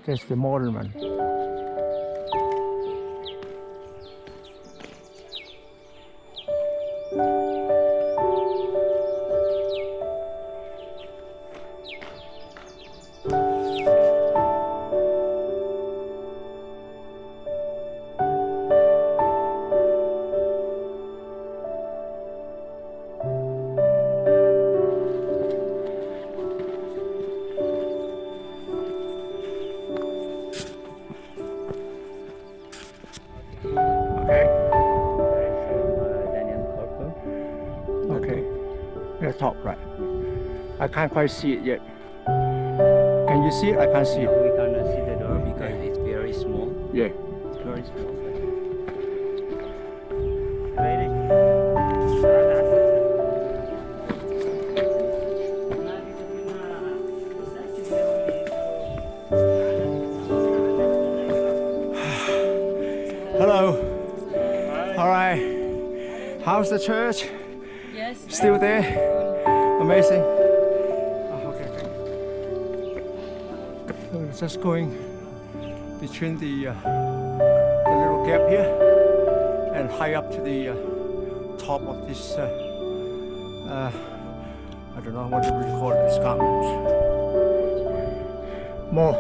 That's the modern one. The top, right? I can't quite see it yet. Can you see it? I can't see it. We cannot see the door because it's very small. Yeah. It's very small. Hello. All right. How's the church? Yes. Still there? Amazing. Oh, okay. So it's just going between the little gap here and high up to the top of this. I don't know what we call it. Escarpment. More.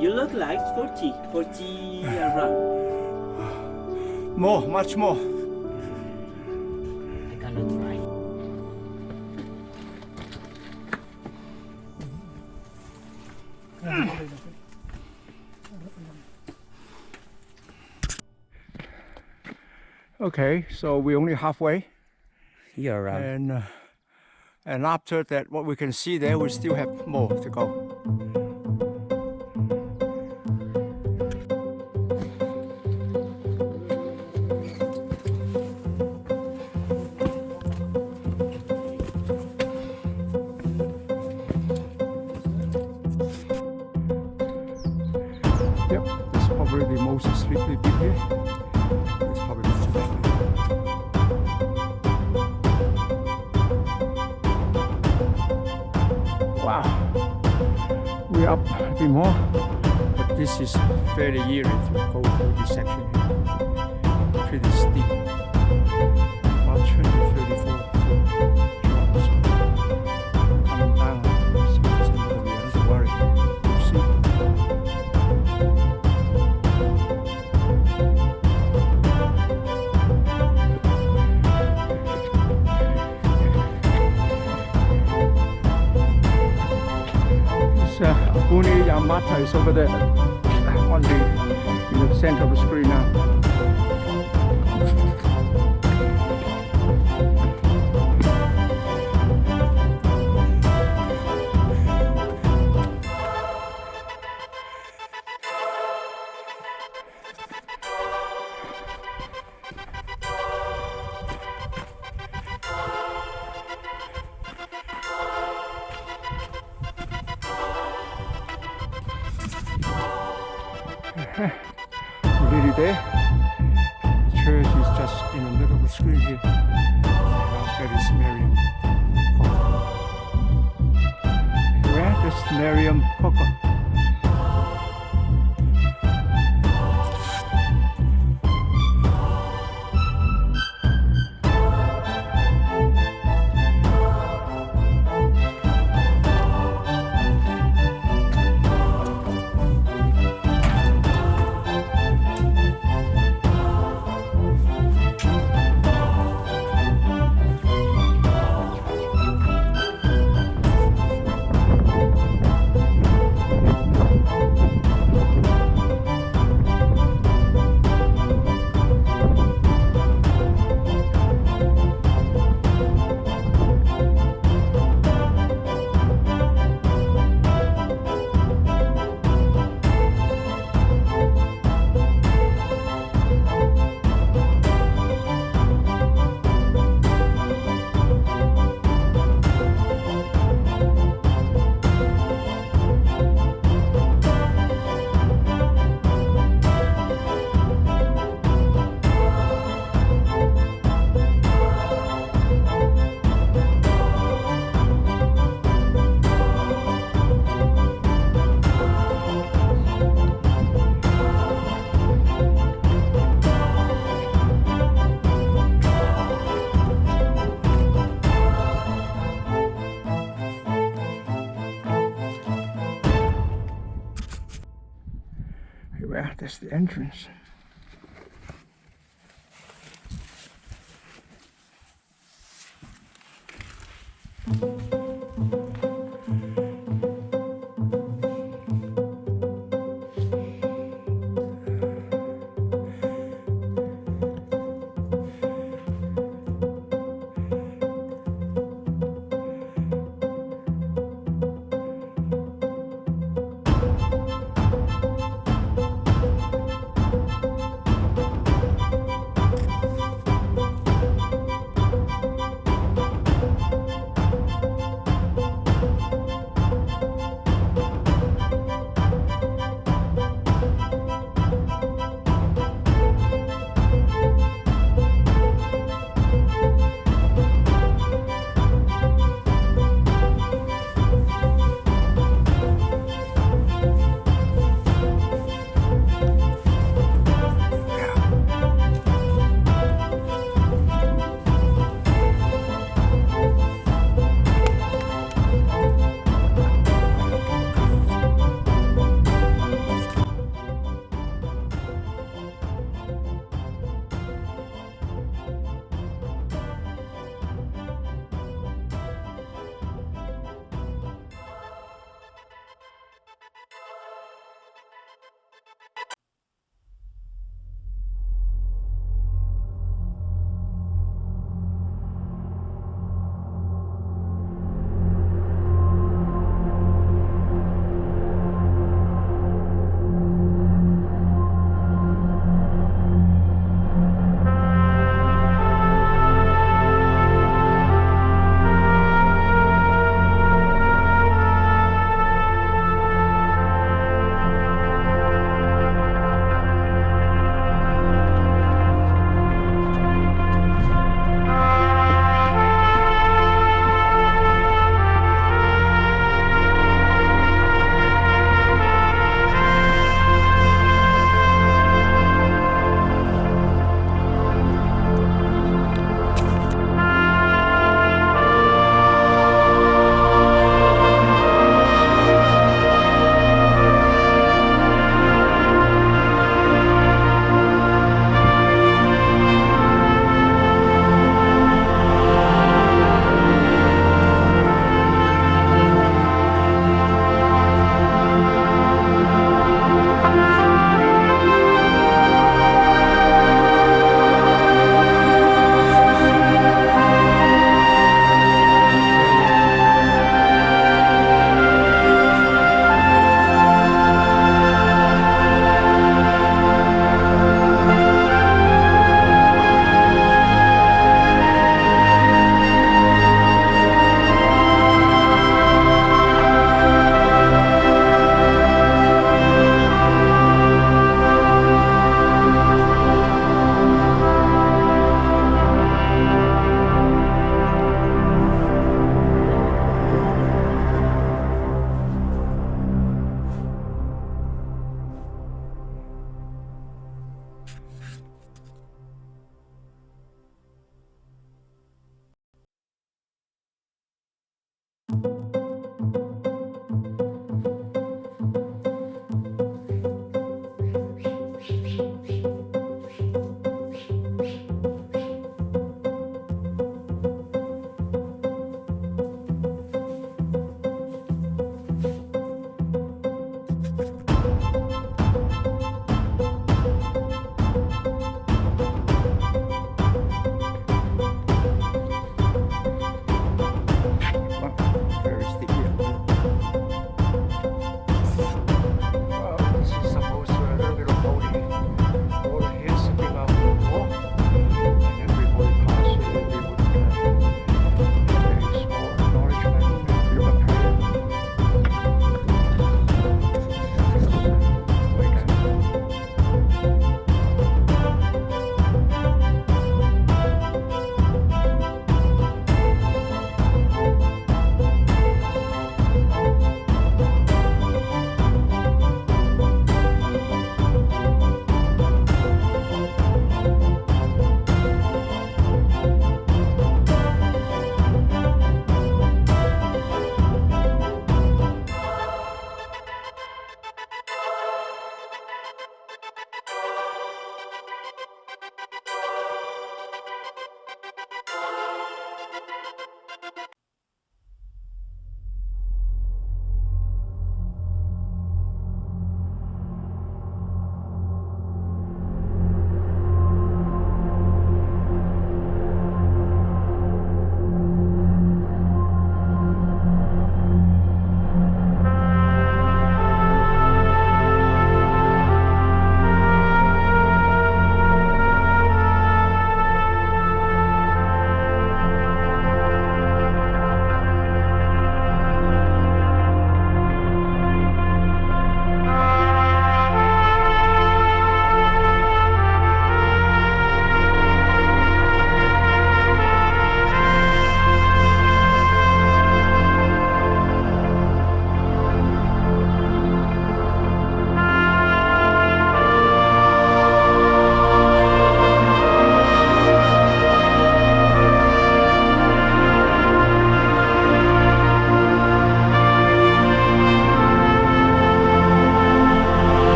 You look like 40 around. More, much more. I cannot try. Okay, so we're only halfway. You're around. And after that, what we can see there, we still have more to go. Yep, this is probably the most sleepy bit here. It's probably not too bad. Wow, we're up a bit more, but this is fairly eerie to go through this section here. Pretty steep, about 20, 34 foot drops. Coming down, so it's another reason to worry. We'll see. Buni Yamata is over there on the in the center of the screen now. Really there. The church is just in the middle of the screen here. That is Maryam. Where? That's Maryam Kokor. Well, that's the entrance.